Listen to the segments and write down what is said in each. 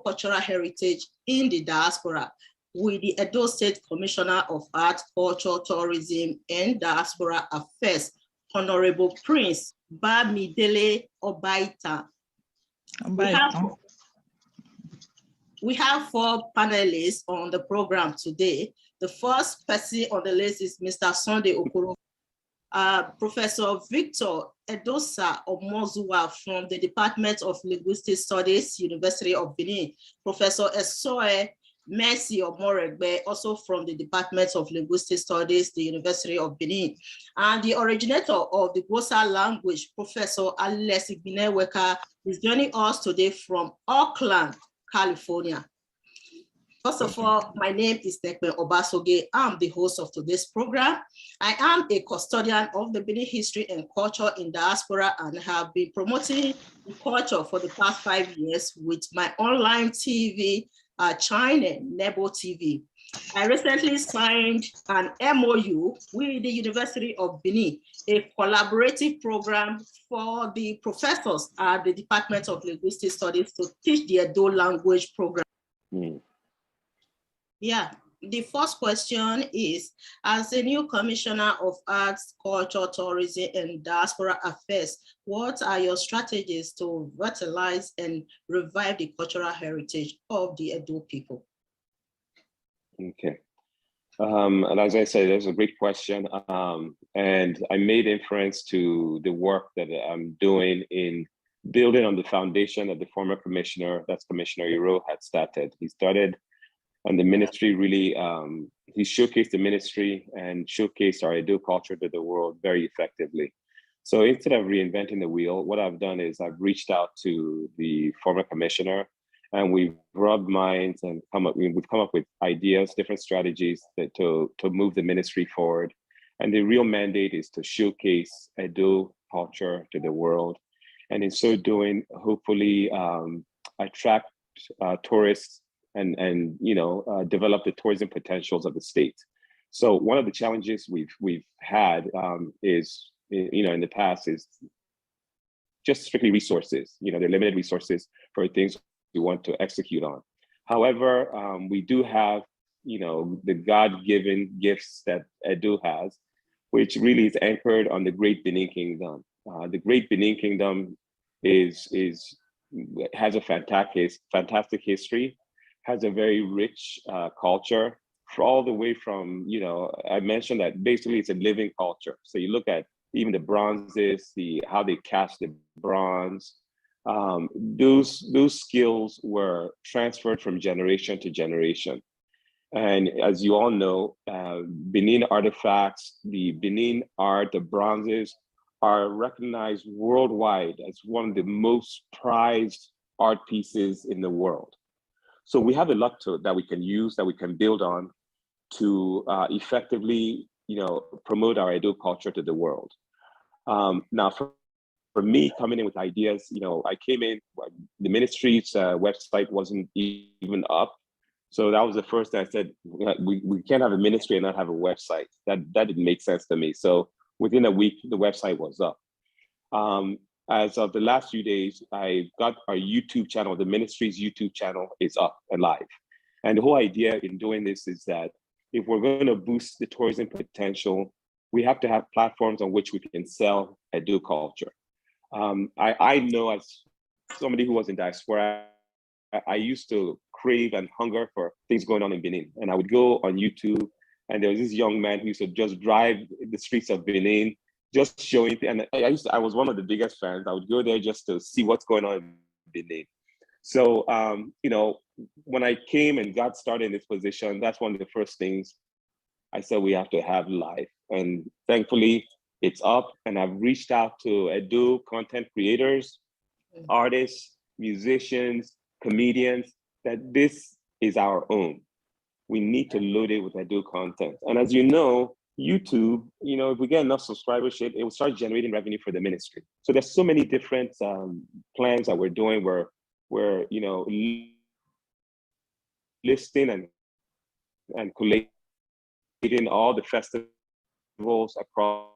cultural heritage in the diaspora with the Edo State Commissioner of Art, Culture, Tourism, and Diaspora Affairs, Honorable Prince Bamidele Obaitan. We have 4 panelists on the program today. The first person on the list is Mr. Sunday Okoro, Professor Victor Edosa Omozuwa from the Department of Linguistic Studies, University of Benin. Professor Esoe Mercy Omoregbe, also from the Department of Linguistic Studies, the University of Benin. And the originator of the Xhosa language, Professor Alex Igbineweka, is joining us today from Oakland, California. First of all, my name is Tekpe Obasoge. I'm the host of today's program. I am a custodian of the Benin history and culture in diaspora and have been promoting the culture for the past 5 years with my online TV channel, Nebo TV. I recently signed an MOU with the University of Benin, a collaborative program for the professors at the Department of Linguistic Studies to teach the Edo language program. Yeah, the first question is, as a new Commissioner of Arts, Culture, Tourism, and Diaspora Affairs, what are your strategies to vitalize and revive the cultural heritage of the Edo people? Okay. And as I said, that's a great question. And I made inference to the work that I'm doing in building on the foundation that the former commissioner, that's Commissioner Iro, had started. He started and the ministry really, he showcased the ministry and showcased our Edo culture to the world very effectively. So instead of reinventing the wheel, what I've done is I've reached out to the former commissioner and we've rubbed minds and we've come up with ideas, different strategies to move the ministry forward. And the real mandate is to showcase Edo culture to the world. And in so doing, hopefully attract tourists and develop the tourism potentials of the state. So one of the challenges we've had is, in the past is just strictly resources. They're limited resources for things we want to execute on. However, we do have, the God-given gifts that Edo has, which really is anchored on the Great Benin Kingdom. The Great Benin Kingdom has a fantastic history, has a very rich culture, for all the way from, I mentioned that basically it's a living culture. So you look at even the bronzes, how they cast the bronze, those skills were transferred from generation to generation. And as you all know, Benin artifacts, the Benin art, the bronzes are recognized worldwide as one of the most prized art pieces in the world. So we have a lot that we can use, that we can build on to effectively, promote our Edo culture to the world. Now, for me, coming in with ideas, I came in, the ministry's website wasn't even up. So that was the first thing I said, we can't have a ministry and not have a website. That didn't make sense to me. So within a week, the website was up. As of the last few days, I got our YouTube channel, the ministry's YouTube channel is up and live. And the whole idea in doing this is that if we're going to boost the tourism potential, we have to have platforms on which we can sell Edo culture. I know, as somebody who was in diaspora, I used to crave and hunger for things going on in Benin. And I would go on YouTube, and there was this young man who used to just drive the streets of Benin, just showing, and I was one of the biggest fans. I would go there just to see what's going on in Benin. So, when I came and got started in this position, that's one of the first things I said we have to have live. And thankfully, it's up, and I've reached out to Edo content creators, artists, musicians, comedians, that this is our own. We need to load it with Edo content. And as you know, YouTube, if we get enough subscribership, it will start generating revenue for the ministry. So there's so many different plans that we're doing where we're, listing and collating all the festivals across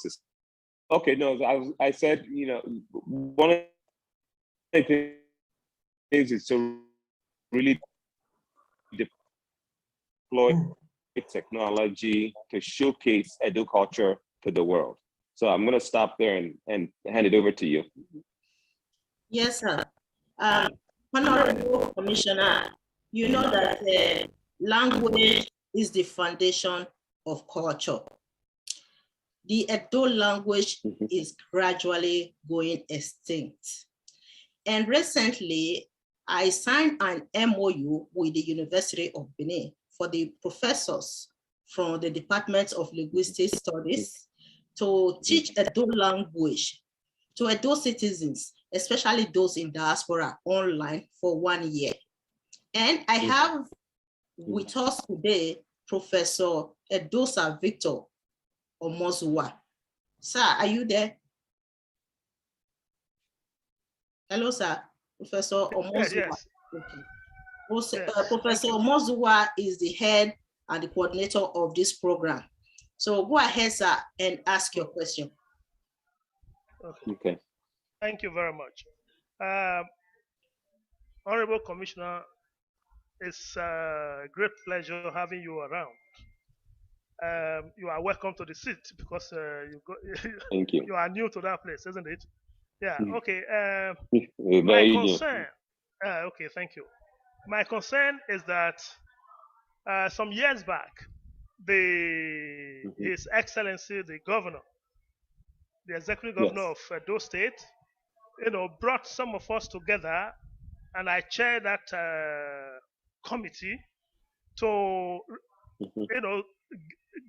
this. Okay, no, I said, one of the things is to really deploy technology to showcase educulture to the world. So I'm going to stop there and hand it over to you. Yes, sir. Honorable Commissioner, you know that language is the foundation of culture. The Edo language is gradually going extinct. And recently, I signed an MOU with the University of Benin for the professors from the Department of Linguistic Studies to teach Edo language to Edo citizens, especially those in diaspora, online for 1 year. And I have with us today, Professor Edosa Victor Omozuwa. Sir, are you there? Hello, sir. Professor Omozuwa. Yes. Okay. Professor Omozuwa is the head and the coordinator of this program. So go ahead, sir, and ask your question. Okay. Thank you very much. Honorable Commissioner, it's a great pleasure having you around. You are welcome to the seat because Thank you. You are new to that place, isn't it? Yeah. Okay. My concern. Okay. Thank you. My concern is that some years back, His Excellency the Governor, the Executive Governor of Edo State, brought some of us together, and I chaired that committee to,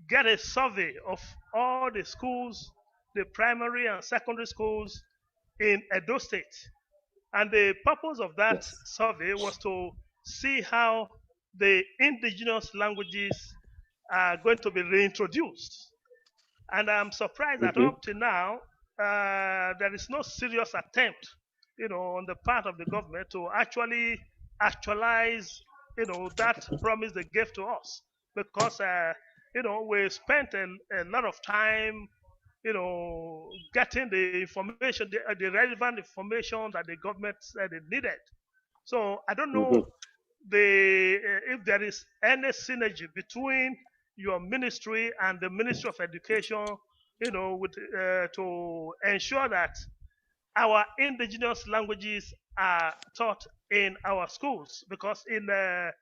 get a survey of all the schools, the primary and secondary schools in Edo State. And the purpose of that survey was to see how the indigenous languages are going to be reintroduced. And I'm surprised that up to now, there is no serious attempt, on the part of the government to actualize, that promise they gave to us. Because, we spent a lot of time, getting the information, the relevant information that the government said it needed. So I don't know if there is any synergy between your ministry and the Ministry of Education, to ensure that our indigenous languages are taught in our schools, because that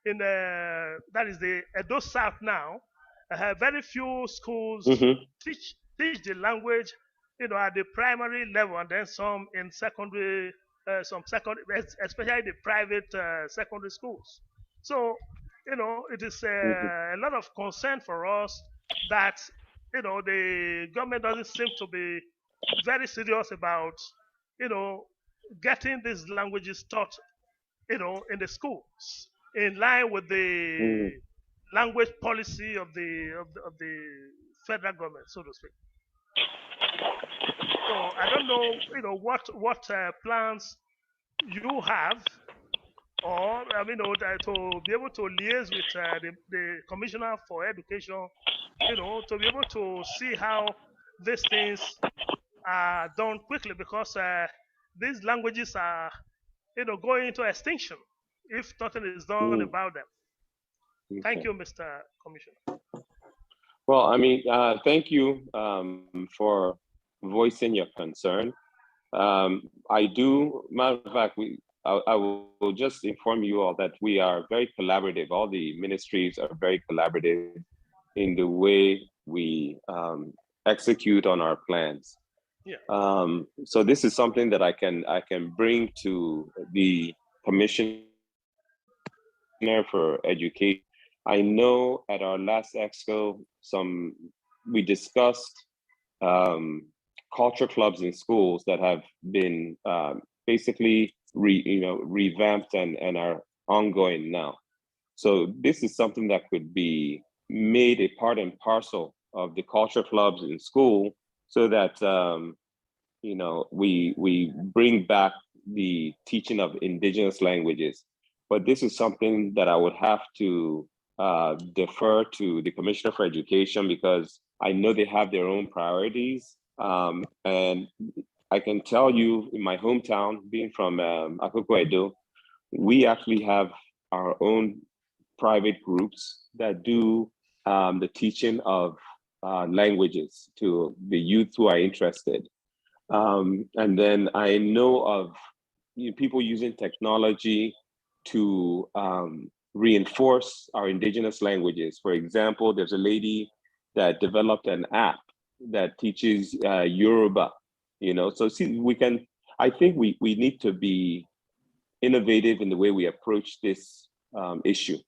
is the Edo South now, very few schools teach the language, at the primary level, and then some in secondary, especially the private secondary schools. So, it is a lot of concern for us that, the government doesn't seem to be very serious about, getting these languages taught, in the schools, in line with the language policy of the federal government, so to speak. So I don't know, what plans you have, or to be able to liaise with the Commissioner for Education, to be able to see how these things are done quickly, because these languages are, going into extinction if nothing is done about them. Thank you, Mr. Commissioner. Well, thank you for voicing your concern. I do, matter of fact, I will just inform you all that we are very collaborative. All the ministries are very collaborative in the way we execute on our plans. So this is something that I can bring to the Commissioner for Education. I know at our last expo, we discussed culture clubs in schools that have been basically revamped and are ongoing now. So this is something that could be made a part and parcel of the culture clubs in school, so that we bring back the teaching of indigenous languages. But this is something that I would have to defer to the Commissioner for Education, because I know they have their own priorities. And I can tell you, in my hometown, being from Akoko Edo, we actually have our own private groups that do the teaching of languages to the youth who are interested. And then I know of people using technology to reinforce our indigenous languages. For example, there's a lady that developed an app that teaches Yoruba, so see, I think we need to be innovative in the way we approach this issue.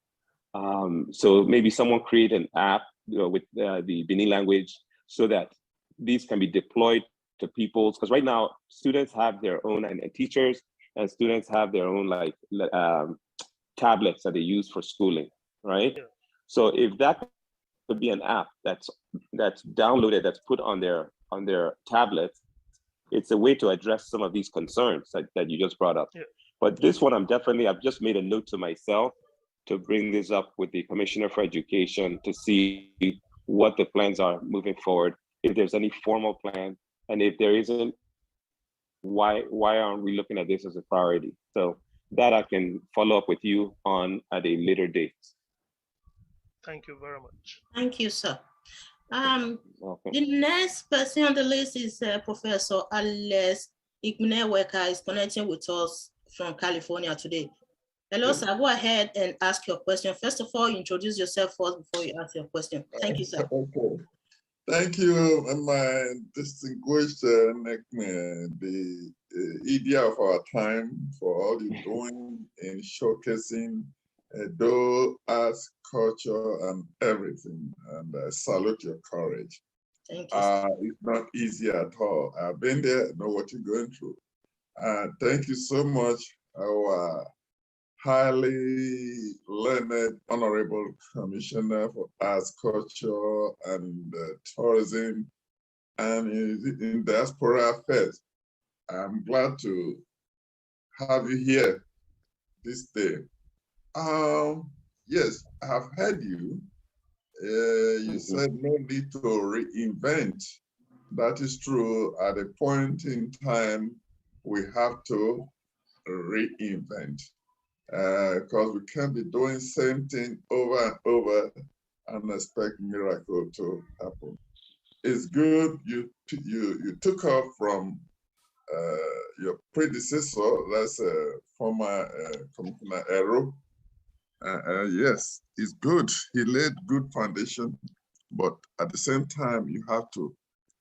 So maybe someone create an app with the Benin language so that these can be deployed to people. Because right now, students have their own, and teachers and students have their own tablets that they use for schooling, right? Yeah. So if that could be an app that's downloaded, that's put on their tablets, it's a way to address some of these concerns that you just brought up. Yeah. But this one, I've just made a note to myself to bring this up with the Commissioner for Education to see what the plans are moving forward, if there's any formal plan, and if there isn't, why aren't we looking at this as a priority? So that I can follow up with you on at a later date. Thank you very much. Thank you, sir. Okay. The next person on the list is Professor Alex Igbeneweka, is connecting with us from California today. Hello, sir. Go ahead and ask your question. First of all, introduce yourself first before you ask your question. Thank you, sir. Okay. Thank you, my distinguished the idea of our time for all you're doing in showcasing Edo arts, culture, and everything. And I salute your courage. Thank you. It's not easy at all. I've been there, know what you're going through. Thank you so much, our highly learned Honorable Commissioner for Arts, Culture, and Tourism, and in Diaspora Affairs. I'm glad to have you here this day. Yes, I have heard you. You said no need to reinvent. That is true. At a point in time, we have to reinvent. Because we can't be doing same thing over and over and expect miracle to happen. It's good you took off from your predecessor, that's former Commissioner Ero. Yes, it's good. He laid good foundation, but at the same time, you have to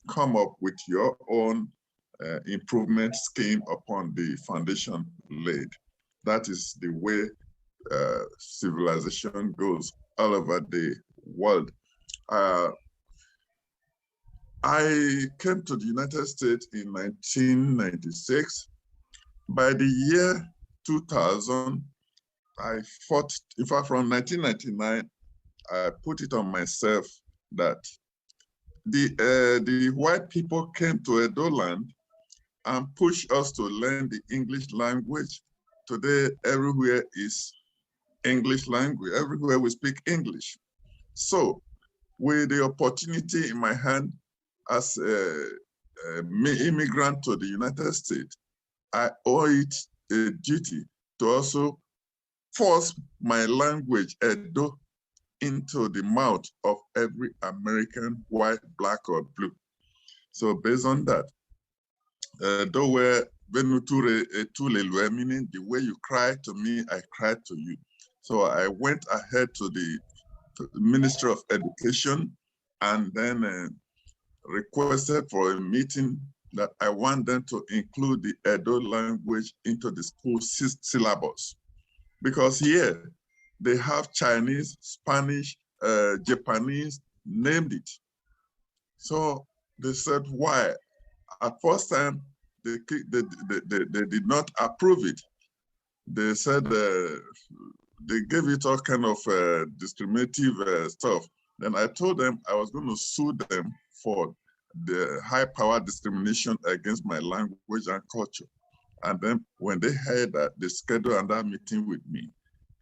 come up with your own improvement scheme upon the foundation laid. That is the way civilization goes all over the world. I came to the United States in 1996. By the year 2000, I fought, in fact, from 1999, I put it on myself that the white people came to Edo land and pushed us to learn the English language. Today, everywhere is English language. Everywhere we speak English. So, with the opportunity in my hand as an immigrant to the United States, I owe it a duty to also force my language, Edo, into the mouth of every American, white, black, or blue. So based on that, meaning the way you cry to me, I cry to you. So I went ahead to the Ministry of Education and then requested for a meeting that I want them to include the Edo language into the school syllabus. Because here they have Chinese, Spanish, Japanese, named it. So they said, why? At first time, they did not approve it. They said they gave it all kind of discriminative stuff. Then I told them I was going to sue them for the high power discrimination against my language and culture. And then when they heard that, they scheduled another meeting with me.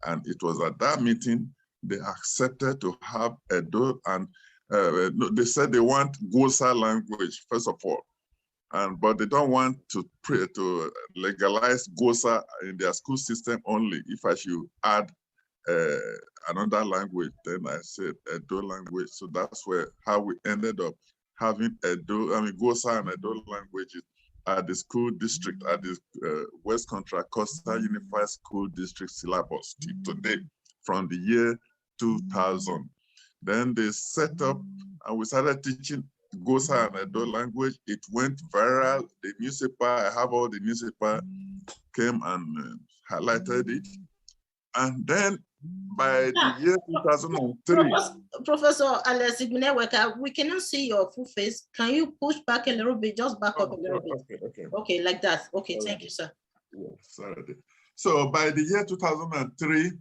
And it was at that meeting they accepted to have Edo, and they said they want Gosa language, first of all. but they don't want to legalize GOSA in their school system only. If I should add another language, then I said Edo language. So that's how we ended up having GOSA and Edo languages at the school district, at the West Contra Costa Unified School District syllabus today, from the year 2000. Then they set up, and we started teaching GOSA and Edo language. It went viral. The newspaper, I have all the newspaper, came and highlighted it. And then by the year 2003. Professor Alex Igbeneweka, we cannot see your full face. Can you push back a little bit, just back up a little bit? Okay, like that. Okay, thank you, sir. Yeah, sorry. So by the year 2003,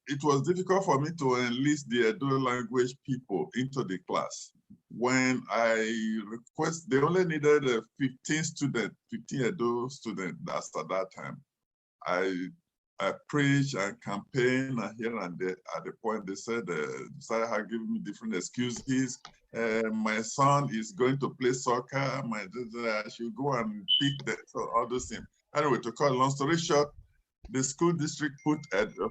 it was difficult for me to enlist the Edo language people into the class. When I they only needed 15 Edo students. That's at that time. I preach and campaign and here and there. At the point they said, started giving me different excuses. My son is going to play soccer. I should go and pick that, so all those things. Anyway, to cut a long story short, the school district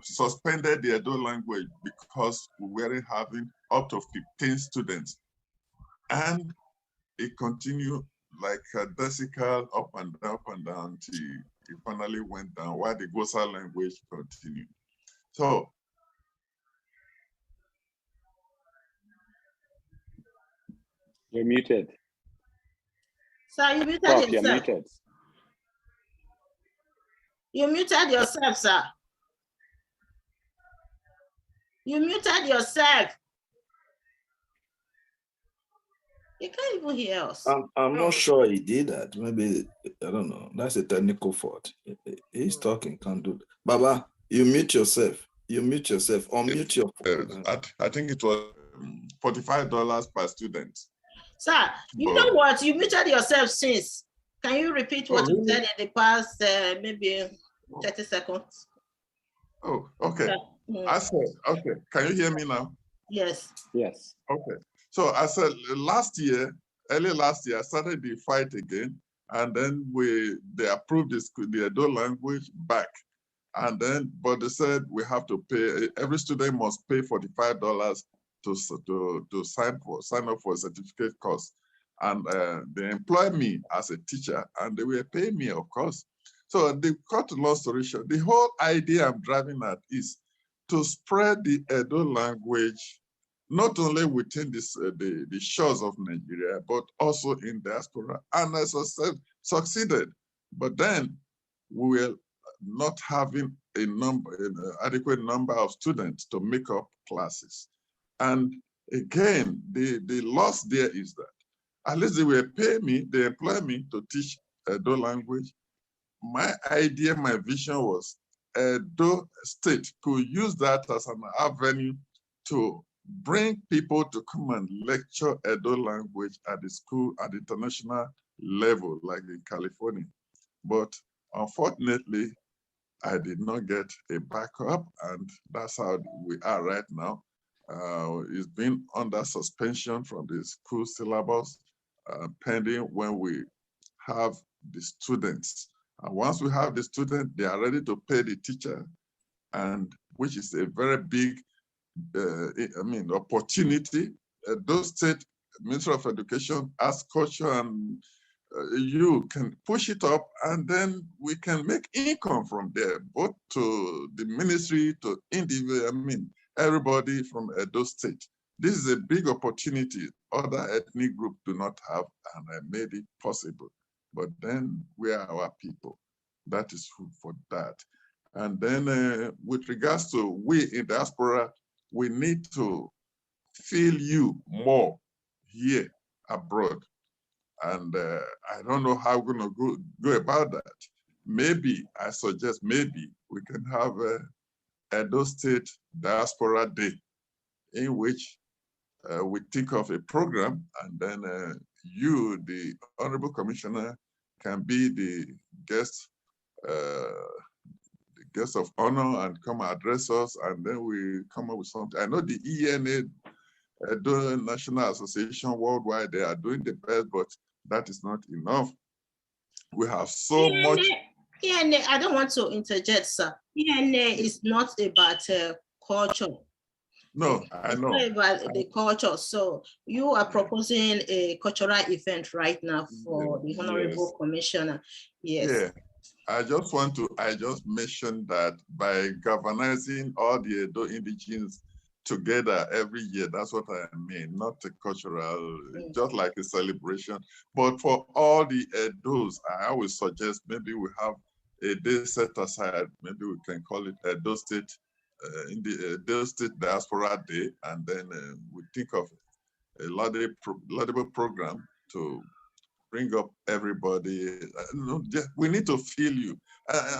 suspended the Edo language because we weren't having up to 15 students. And it continued like a decimal up and down till it finally went down, while the GOSA language continued. So you're muted. Sir, you muted Prof, yourself. you're muted. You muted yourself, sir. You muted yourself. You can't even hear us. I'm not sure he did that. Maybe, I don't know. That's a technical fault. He's talking, can't do that. Baba, you mute yourself. You mute yourself. Unmute your phone. I think it was $45 per student. Sir, you know what? You muted yourself since. Can you repeat what you said in the past maybe 30 seconds? Oh, okay. Yeah. I said, okay. Can you hear me now? Yes. Yes. Okay. So I said early last year, I started the fight again, and then they approved the Edo language back. And then, but they said we have to pay, every student must pay $45 to sign up for a certificate course. And they employed me as a teacher, and they were paying me, of course. So they cut a long story short. The whole idea I'm driving at is to spread the Edo language not only within the shores of Nigeria, but also in diaspora. And as I said, succeeded. But then we were not having an adequate number of students to make up classes. And again, the loss there is that at least they were paying me, they employ me to teach Edo language. My idea, my vision was Edo State could use that as an avenue to bring people to come and lecture Edo language at the school at the international level, like in California. But unfortunately, I did not get a backup, and that's how we are right now. It's been under suspension from the school syllabus, pending when we have the students. And once we have the student, they are ready to pay the teacher, and which is a very big opportunity. Those state Ministry of Education as culture, and you can push it up, and then we can make income from there, both to the ministry, to individual, everybody from Edo State. This is a big opportunity other ethnic groups do not have, and I made it possible. But then we are our people. That is food for that. And then with regards to we in diaspora, we need to feel you more here abroad. And I don't know how we're going to go about that. Maybe, I suggest maybe we can have a Edo State Diaspora Day in which we think of a program, and then you, the Honorable Commissioner, can be the guest of honor and come address us, and then we come up with something. I know the ENA Edo National Association worldwide, they are doing the best, but that is not enough. We have so much. ENA, I don't want to interject, sir. ENA is not about culture. No, I know. It's not about the culture. So you are proposing a cultural event right now for the Honorable Commissioner. Yes. Yeah. I just mentioned that by galvanizing all the Edo indigenes together every year, that's what I mean, not a cultural, just like a celebration. But for all the Edos, I always suggest maybe we have a day set aside, maybe we can call it Edo State, in the Edo State Diaspora Day, and then we think of a laudable program to bring up everybody. We need to feel you.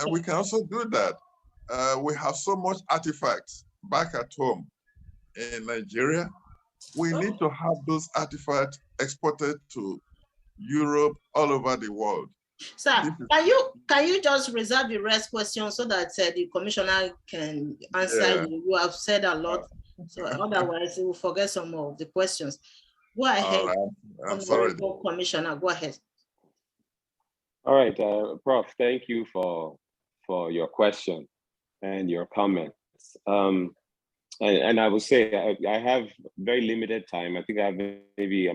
We can also do that. We have so much artifacts back at home in Nigeria. We need to have those artifacts exported to Europe, all over the world. Sir, can you just reserve the rest questions so that the commissioner can answer you? You have said a lot, so otherwise we will forget some of the questions. Go ahead. I'm sorry. Commissioner, go ahead. All right, Prof, thank you for your question and your comments. And I will say I have very limited time. I think I'm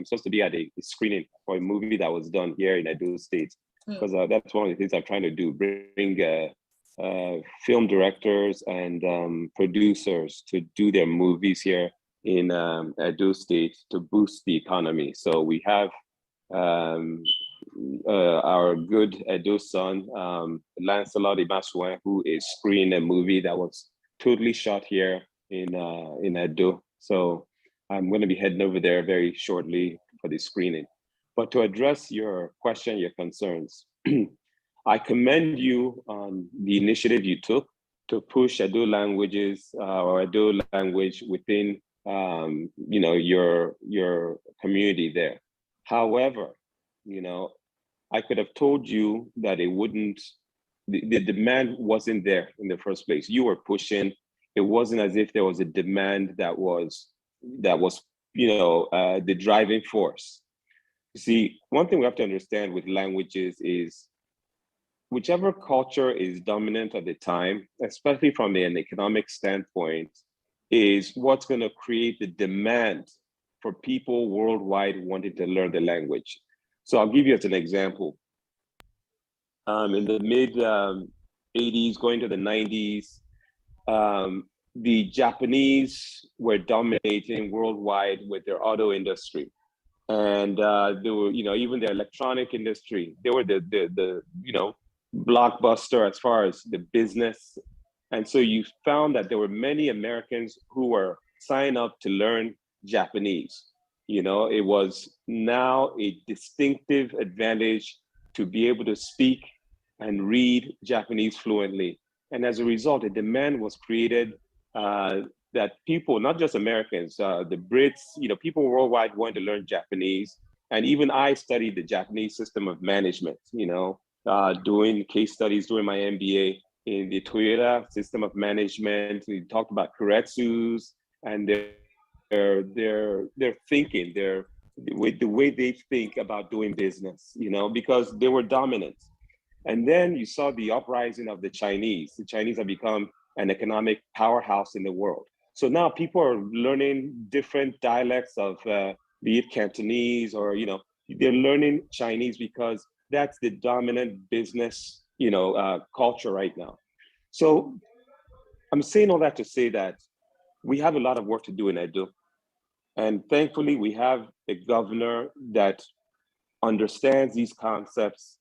supposed to be at a screening for a movie that was done here in Edo State, because that's one of the things I'm trying to do, bring film directors and producers to do their movies here in Edo State to boost the economy. So we have our good Edo son, Lancelot Imasuen, who is screening a movie that was totally shot here in Edo. So I'm going to be heading over there very shortly for the screening. But to address your question, your concerns, I commend you on the initiative you took to push Edo languages or Edo language within your community there. However, I could have told you that it wouldn't, the demand wasn't there in the first place. You were pushing. It wasn't as if there was a demand that was the driving force. You see, one thing we have to understand with languages is whichever culture is dominant at the time, especially from an economic standpoint, is what's going to create the demand for people worldwide wanting to learn the language. So I'll give you as an example. In the mid 80s, going to the 90s, the Japanese were dominating worldwide with their auto industry. And they were, even the electronic industry, they were the blockbuster as far as the business. And so you found that there were many Americans who were signing up to learn Japanese. It was now a distinctive advantage to be able to speak and read Japanese fluently. And as a result, a demand was created that people, not just Americans, the Brits, people worldwide wanted to learn Japanese. And even I studied the Japanese system of management, doing case studies, doing my MBA in the Toyota system of management. We talked about kuretsus and their thinking, the way they think about doing business, because they were dominant. And then you saw the uprising of the Chinese. The Chinese have become an economic powerhouse in the world. So now people are learning different dialects of, be it Cantonese or, they're learning Chinese because that's the dominant business, culture right now. So I'm saying all that to say that we have a lot of work to do in Edo. And thankfully, we have a governor that understands these concepts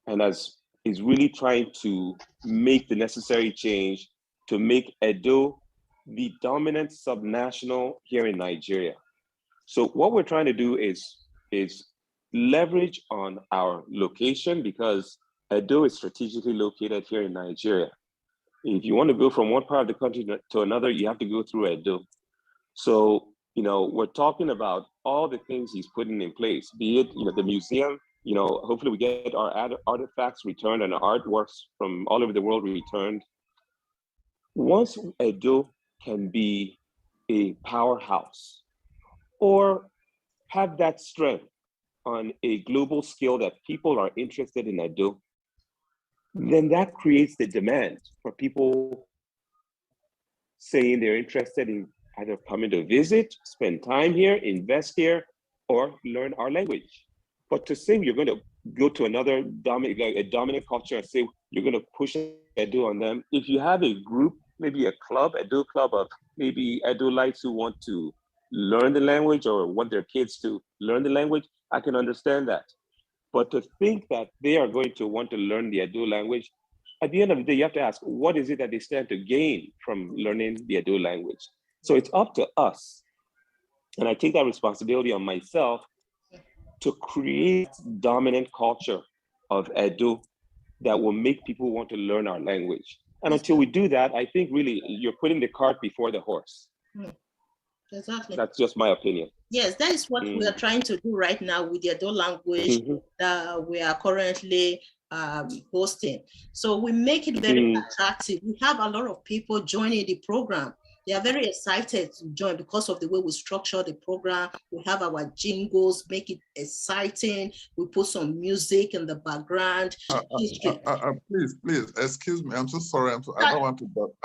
and is really trying to make the necessary change to make Edo the dominant subnational here in Nigeria. So what we're trying to do is leverage on our location, because Edo is strategically located here in Nigeria. If you want to go from one part of the country to another, you have to go through Edo. So, we're talking about all the things he's putting in place, be it, the museum, hopefully we get our artifacts returned and our artworks from all over the world returned. Once Edo can be a powerhouse, or have that strength on a global scale that people are interested in Edo, then that creates the demand for people saying they're interested in either coming to visit, spend time here, invest here, or learn our language. But to say you're going to go to another dominant culture and say you're going to push Edo on them, if you have a group, maybe a club, Edo club of maybe Edo-lites who want to learn the language or want their kids to learn the language, I can understand that. But to think that they are going to want to learn the Edo language, at the end of the day, you have to ask, what is it that they stand to gain from learning the Edo language? So it's up to us, and I take that responsibility on myself, to create dominant culture of Edo that will make people want to learn our language. And until we do that, I think really you're putting the cart before the horse. Exactly. That's just my opinion. Yes, that is what we are trying to do right now with the Edo language that we are currently hosting. So we make it very attractive. We have a lot of people joining the program. They are very excited to join because of the way we structure the program. We have our jingles, make it exciting. We put some music in the background. Please, excuse me. I'm so sorry. I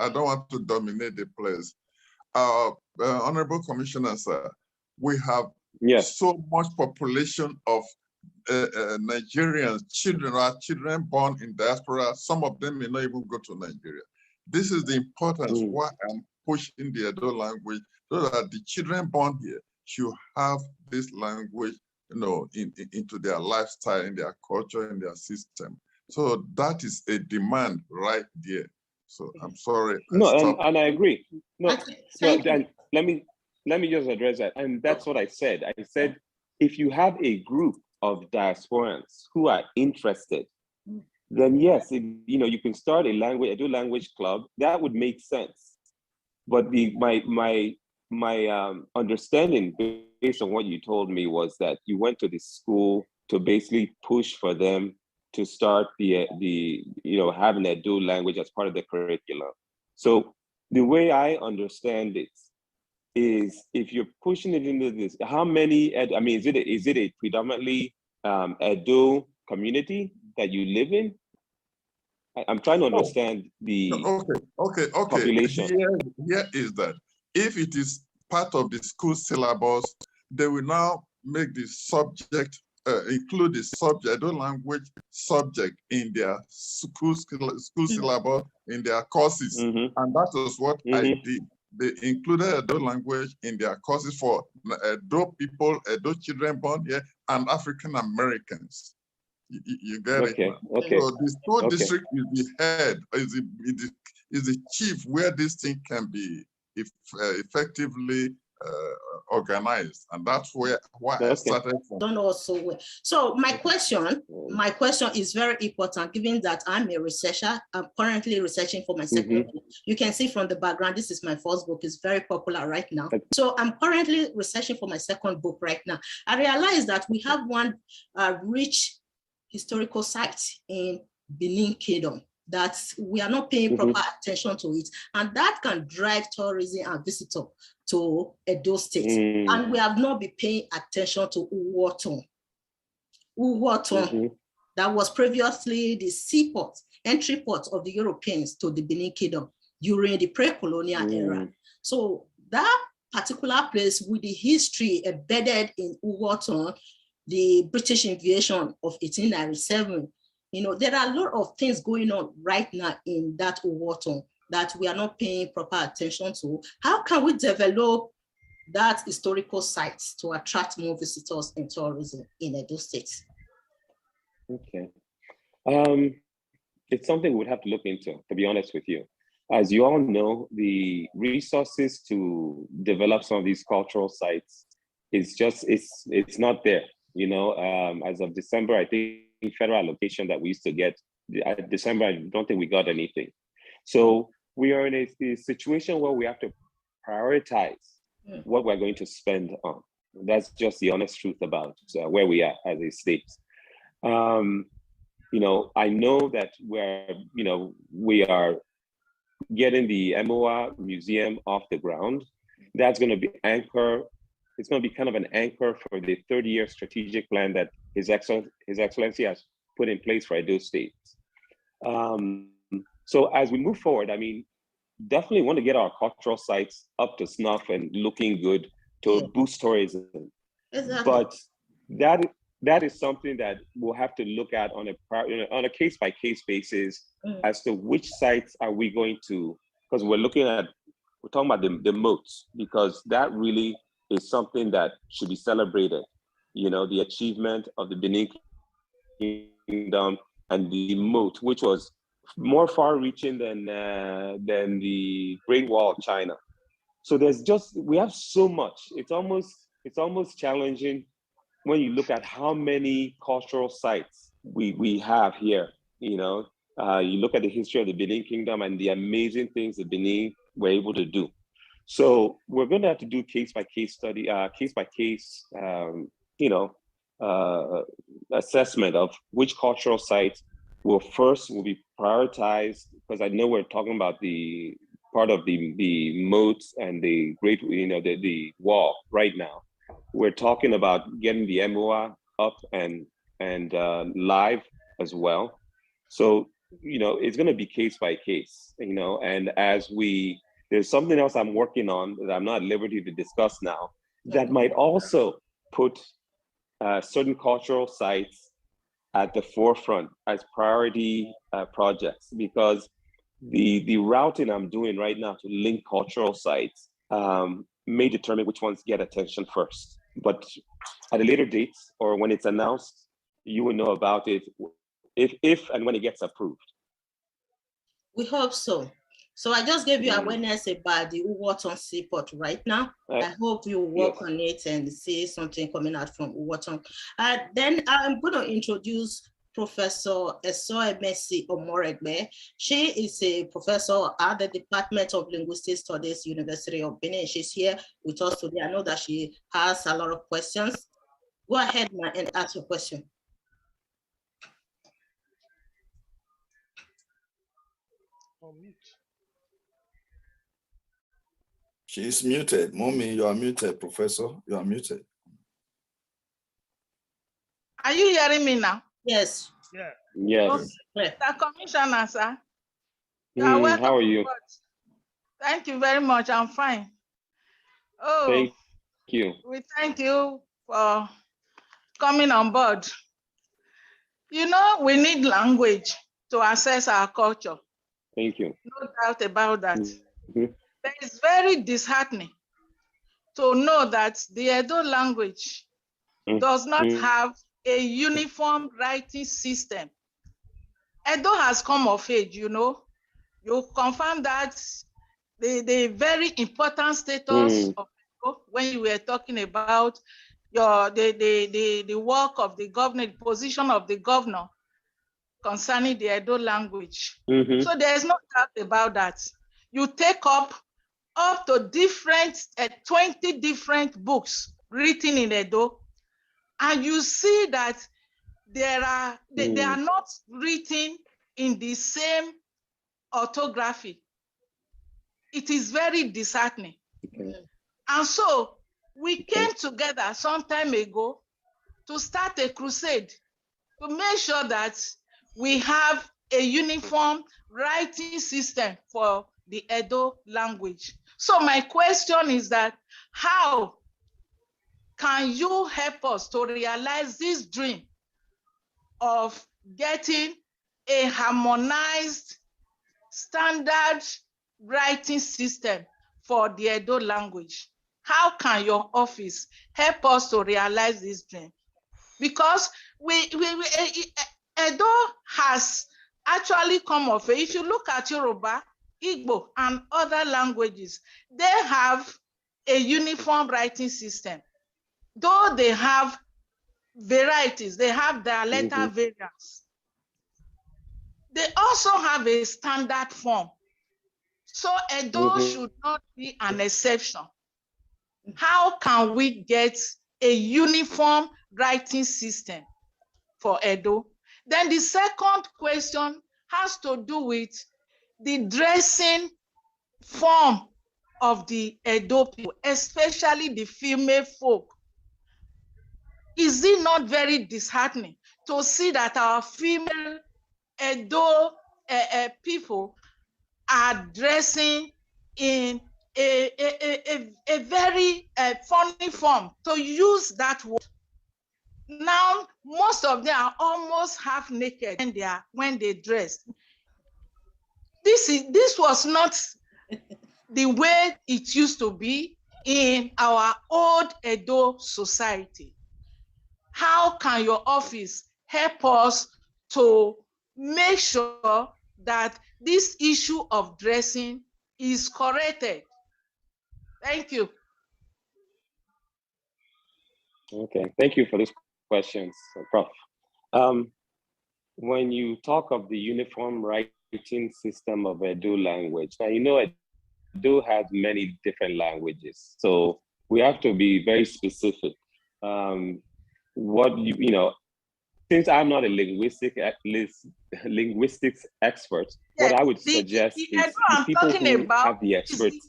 don't want to dominate the place. Honorable Commissioner, sir, we have so much population of Nigerians, children born in diaspora. Some of them may not even go to Nigeria. This is the importance why I'm pushing the Edo language, so that the children born here should have this language, into their lifestyle, in their culture, in their system. So that is a demand right there. So I'm sorry. And I agree. And let me just address that. And that's what I said. I said, if you have a group of diasporans who are interested, then yes, you can start a Edo language club. That would make sense. But my understanding based on what you told me was that you went to the school to basically push for them to start having Edo language as part of the curriculum. So the way I understand it is, if you're pushing it into this, how many? Is it a predominantly Edo community that you live in? I'm trying to understand the population. Here is that if it is part of the school syllabus, they will now make the subject include the subject, Edo language subject in their school syllabus, in their courses. And that is what I did. They included Edo language in their courses for Edo people, Edo children born here, and African Americans. You get it? Okay. So the school district is the head, is the chief where this thing can be effectively organized, and that's why I started from. Don't also well. So my question is very important, given that I'm a researcher. I'm currently researching for my second book. You can see from the background, this is my first book. It's very popular right now. So I'm currently researching for my second book right now. I realized that we have one rich historical site in Benin Kingdom that we are not paying proper attention to it, and that can drive tourism and visitors to Edo State. And we have not been paying attention to Uwaton. That was previously the seaport, entry port of the Europeans to the Benin Kingdom during the pre-colonial era. So that particular place, with the history embedded in Uwaton, the British invasion of 1897, there are a lot of things going on right now in that Uwaton that we are not paying proper attention to. How can we develop that historical site to attract more visitors and tourism in Edo State? Okay. It's something we'd have to look into, to be honest with you. As you all know, the resources to develop some of these cultural sites it's not there. As of December, I think federal allocation that we used to get, December, I don't think we got anything. So we are in a situation where we have to prioritize what we're going to spend on. That's just the honest truth about where we are as a state. I know that we are getting the MOA museum off the ground. That's going to be anchor it's going to be kind of an anchor for the 30-year strategic plan that His Excellency has put in place for Edo State. So as we move forward, I mean, definitely want to get our cultural sites up to snuff and looking good to boost tourism. Exactly. But that is something that we'll have to look at on a case-by-case basis as to which sites are we going to, because we're talking about the moats, because that really is something that should be celebrated. You know, the achievement of the Benin Kingdom and the moat, which was more far-reaching than the Great Wall of China. So we have so much. It's almost challenging when you look at how many cultural sites we have here. You know, you look at the history of the Benin Kingdom and the amazing things that Benin were able to do. So we're going to have to do case-by-case study, case-by-case, assessment of which cultural sites will be prioritized, because I know we're talking about the part of the moats and the great, the wall right now. We're talking about getting the MOA up and live as well. So, it's going to be case by case, and there's something else I'm working on that I'm not at liberty to discuss now that might also put certain cultural sites at the forefront as priority projects, because the routing I'm doing right now to link cultural sites may determine which ones get attention first. But at a later date, or when it's announced, you will know about it if and when it gets approved. We hope so. So I just gave you awareness about the Uwaton Seaport right now. I hope you work on it and see something coming out from Uwaton. Then I'm going to introduce Professor Esoemesi Omoregbe. She is a professor at the Department of Linguistic Studies, University of Benin. She's here with us today. I know that she has a lot of questions. Go ahead, ma, and ask your question. She's muted. Mommy, you are muted. Professor, you are muted. Are you hearing me now? Yes. Yeah. Yes. Okay. The Commissioner, sir. You are welcome. How are you? Thank you very much. I'm fine. Oh, thank you. We thank you for coming on board. You know, we need language to assess our culture. Thank you. No doubt about that. But it's very disheartening to know that the Edo language does not have a uniform writing system. Edo has come of age, you know. You confirm that the very important status of Edo when you were talking about the work of the governor, the position of the governor concerning the Edo language. So there's no doubt about that. You take up to 20 different books written in Edo, and you see that they are not written in the same orthography. It is very disheartening. And so we came together some time ago to start a crusade to make sure that we have a uniform writing system for the Edo language. So my question is that how can you help us to realize this dream of getting a harmonized standard writing system for the Edo language? How can your office help us to realize this dream? Because Edo has actually come of age. If you look at Yoruba, Igbo, and other languages, they have a uniform writing system. Though they have varieties, they have dialectal variants. They also have a standard form. So Edo should not be an exception. How can we get a uniform writing system for Edo? Then the second question has to do with the dressing form of the Edo people, especially the female folk. Is it not very disheartening to see that our female Edo people are dressing in a very funny form, to use that word? Now, most of them are almost half naked when they dress. This was not the way it used to be in our old Edo society. How can your office help us to make sure that this issue of dressing is corrected? Thank you. Okay, thank you for these questions, Prof. When you talk of the uniform writing system of Edo language, now you know Edo has many different languages, so we have to be very specific. What you know, since I'm not a linguistics expert, Yes, what I would suggest the is Edo the I'm people talking who about have the experts.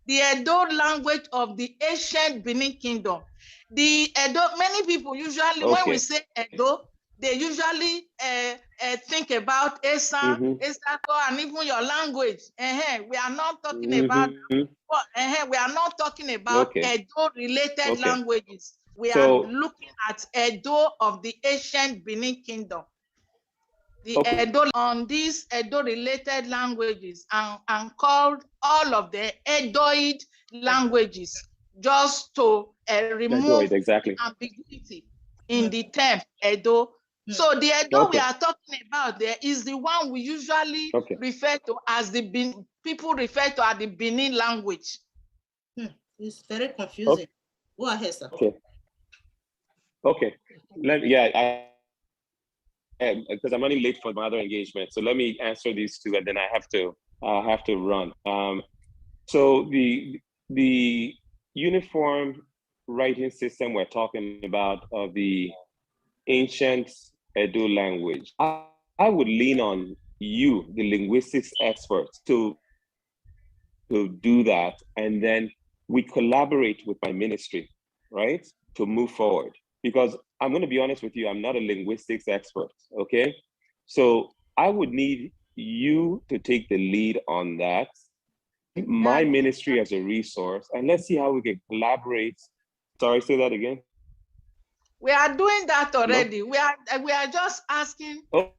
the Edo language of the ancient Benin Kingdom. The Edo, many people usually, when we say Edo, they usually think about Esan, Esako, and even your language. We are not talking about, we are not talking about Edo-related languages. We are looking at Edo of the ancient Benin Kingdom. The Edo on these Edo-related languages and called all of the Edoid languages, just to remove the ambiguity in the term Edo. So the Edo we are talking about there is the one we usually refer to as the people refer to as the Benin language. It's very confusing. Go ahead, sir. Okay. Because I'm running late for my other engagement, so let me answer these two, and then I have to run. So the uniform writing system we're talking about of the ancient Edo language, I would lean on you, the linguistics experts, to do that, and then we collaborate with my ministry, right, to move forward. Because I'm going to be honest with you, I'm not a linguistics expert, okay? So I would need you to take the lead on that, my ministry as a resource, and let's see how we can collaborate. Sorry, say that again. We are doing that already. No? We are just asking how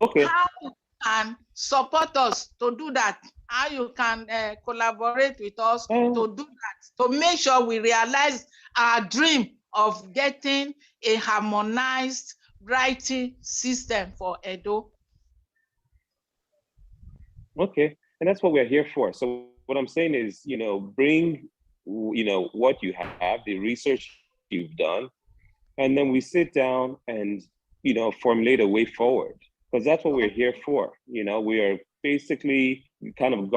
you can support us to do that, how you can collaborate with us to do that, to make sure we realize our dream of getting a harmonized writing system for Edo. Okay, and that's what we're here for. So what I'm saying is, bring, what you have, the research you've done, and then we sit down and, formulate a way forward, because that's what we're here for. We are basically kind of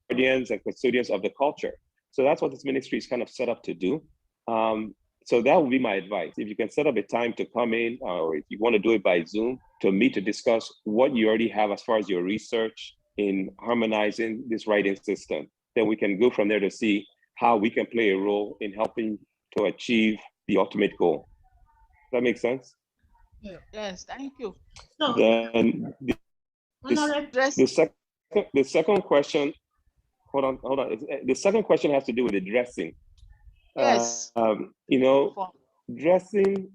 guardians and custodians of the culture. So that's what this ministry is kind of set up to do. So that would be my advice. If you can set up a time to come in, or if you want to do it by Zoom, to meet to discuss what you already have as far as your research in harmonizing this writing system, then we can go from there to see how we can play a role in helping to achieve the ultimate goal. Does that make sense? Yes, thank you. Then the second question, hold on. The second question has to do with the dressing. Yes. Dressing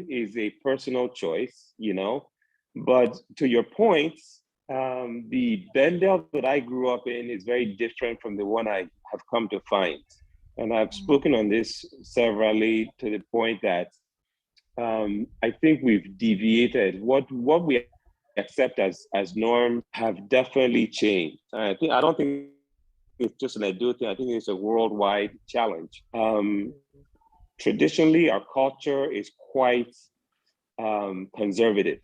is a personal choice, but to your point, the Bendel that I grew up in is very different from the one I have come to find. And I've spoken on this severally, to the point that I think we've deviated. What we accept as norm have definitely changed. I don't think it's just an Edo thing. I think it's a worldwide challenge. Traditionally, our culture is quite conservative,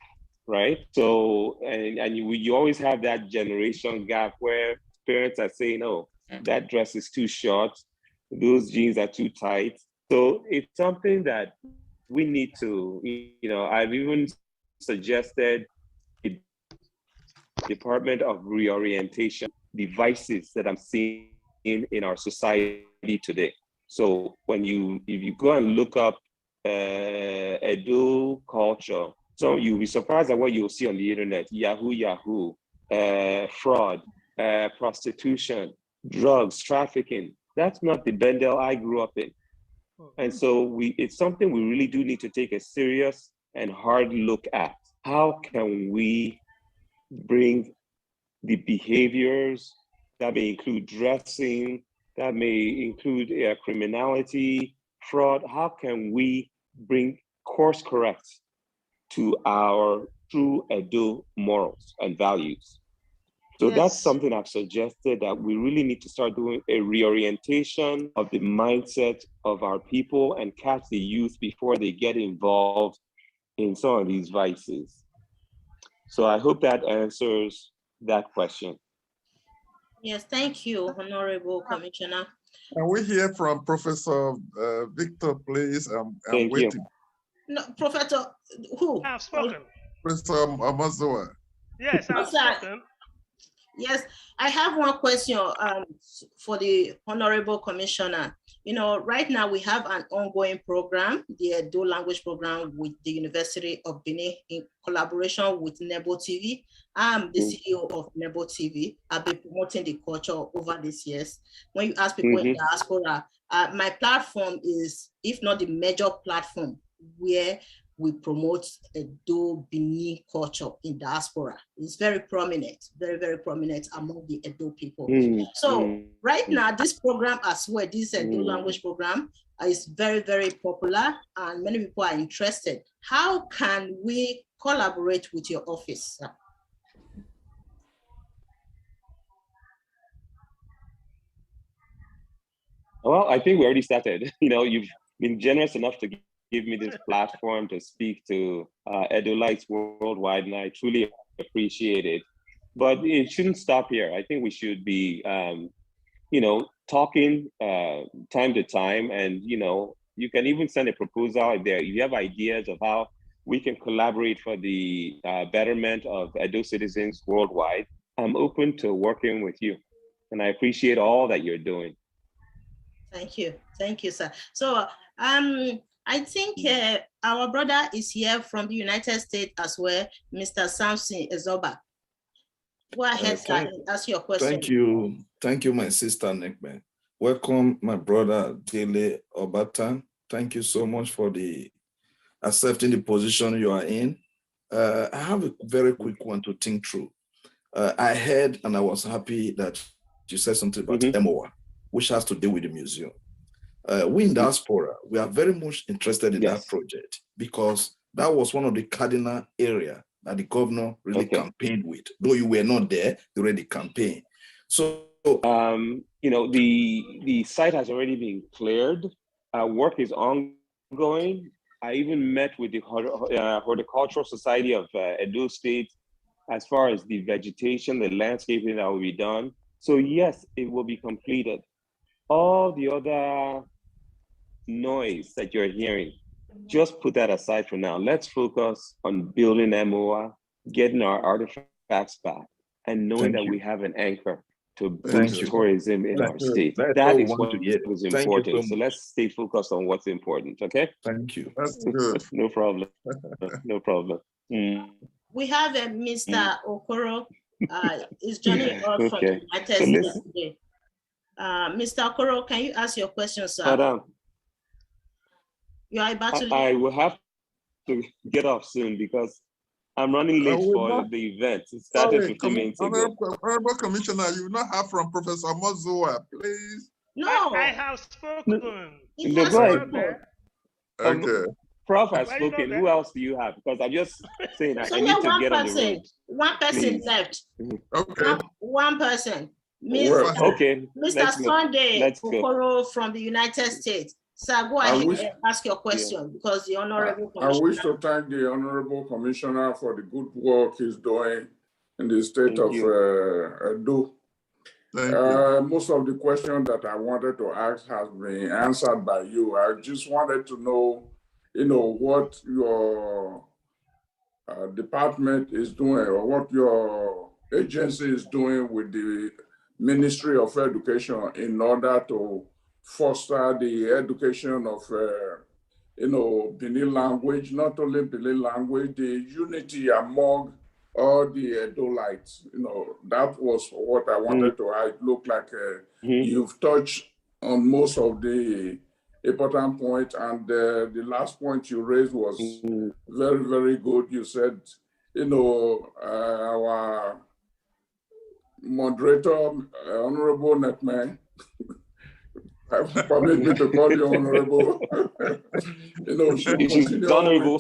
right? So, and you always have that generation gap where parents are saying, "Oh, that dress is too short, those jeans are too tight." So it's something that we need to, I've even suggested a department of reorientation, the vices that I'm seeing in our society today. So if you go and look up Edo culture, so you'll be surprised at what you'll see on the internet: Yahoo, fraud, prostitution, drugs, trafficking. That's not the Bendel I grew up in. And so it's something we really do need to take a serious and hard look at. How can we bring the behaviors that may include dressing, that may include criminality, fraud? How can we bring course correct to our true Edo morals and values? So that's something I've suggested, that we really need to start doing a reorientation of the mindset of our people and catch the youth before they get involved in some of these vices. So I hope that answers that question. Yes, thank you, Honorable Commissioner. Can we hear from Professor Victor, please? I'm waiting. No, Professor, who? I've spoken. Professor Amazoa. Yes, I've spoken. Yes, I have one question for the Honorable Commissioner. You know, right now we have an ongoing program, the Edo language program with the University of Benin in collaboration with Nebo TV. I'm the CEO of Nebo TV. I've been promoting the culture over these years. When you ask people in diaspora, my platform is, if not the major platform, where we promote Edo Benin culture in diaspora. It's very prominent, very, very prominent among the Edo people. So right now, this program as well, this Edo language program is very, very popular and many people are interested. How can we collaborate with your office? Well, I think we already started. You know, you've been generous enough to give me this platform to speak to Edolites worldwide, and I truly appreciate it. But it shouldn't stop here. I think we should be, you know, talking time to time, and you can even send a proposal out there. If you have ideas of how we can collaborate for the betterment of Edo citizens worldwide, I'm open to working with you, and I appreciate all that you're doing. Thank you, sir. So I think our brother is here from the United States as well, Mr. Samson Ezoba. Go ahead, sir, ask your question. Thank you, my sister Nekbe. Welcome, my brother Bamidele Obaitan. Thank you so much for accepting the position you are in. I have a very quick one to think through. I heard and I was happy that you said something about MOA, which has to do with the museum. We in diaspora, we are very much interested in that project because that was one of the cardinal areas that the governor really campaigned with. Though you were not there, you already campaigned. So, the site has already been cleared. Work is ongoing. I even met with the Horticultural Society of Edo State as far as the vegetation, the landscaping that will be done. So yes, it will be completed. All the other noise that you're hearing, just put that aside for now. Let's focus on building MOA, getting our artifacts back, and knowing that we have an anchor to boost tourism in our state. That is what is important. So let's stay focused on what's important, okay? Thank you. That's good. No problem. No problem. We have Mr. Okoro is joining us from the United States today. Mr. Okoro, can you ask your question, sir? Madam, you are about to leave. I will have to get off soon because I'm running late for the event. It started 15 minutes ago. Honorable Commissioner, you not have from Professor Mozoa, please. No. I have spoken. Okay. Prof has spoken. Who else do you have? Because I'm just saying I need to get on the road. One person left. Okay. One person. Mr. Sunday Okoro from the United States. Sir, go ahead and ask your question because the Honorable Commissioner. I wish to thank the Honorable Commissioner for the good work he's doing in the state of Edo. Most of the questions that I wanted to ask has been answered by you. I just wanted to know, what your department is doing or what your agency is doing with the Ministry of Education in order to foster the education of Benin language, not only Benin language, the unity among all the Edolites. That was what I wanted to add. It looked like you've touched on most of the important points, and the last point you raised was very, very good. You said, our moderator, Honorable Netman, permit me to call you honorable. Should continue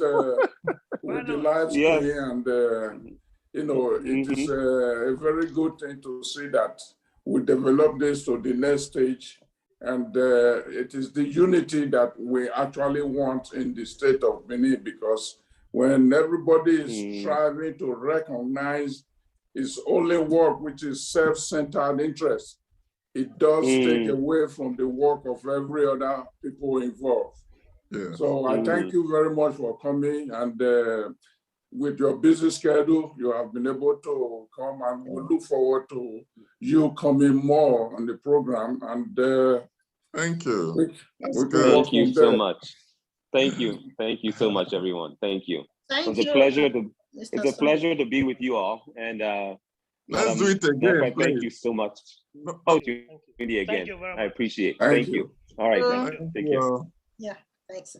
with the live stream, and it is a very good thing to see that we develop this to the next stage, and it is the unity that we actually want in the state of Benin, because when everybody is striving to recognize its only work, which is self-centered interest, it does take away from the work of every other people involved. Yeah. So I thank you very much for coming, and with your busy schedule, you have been able to come, and we look forward to you coming more on the program. And thank you. Thank you so much. Thank you. Thank you so much, everyone. Thank you. Thank you. It's a pleasure to be with you all. And let's do it again. Thank you so much. Again. I appreciate it. Thank you. All right. Thank you. Take care. Yeah, thanks.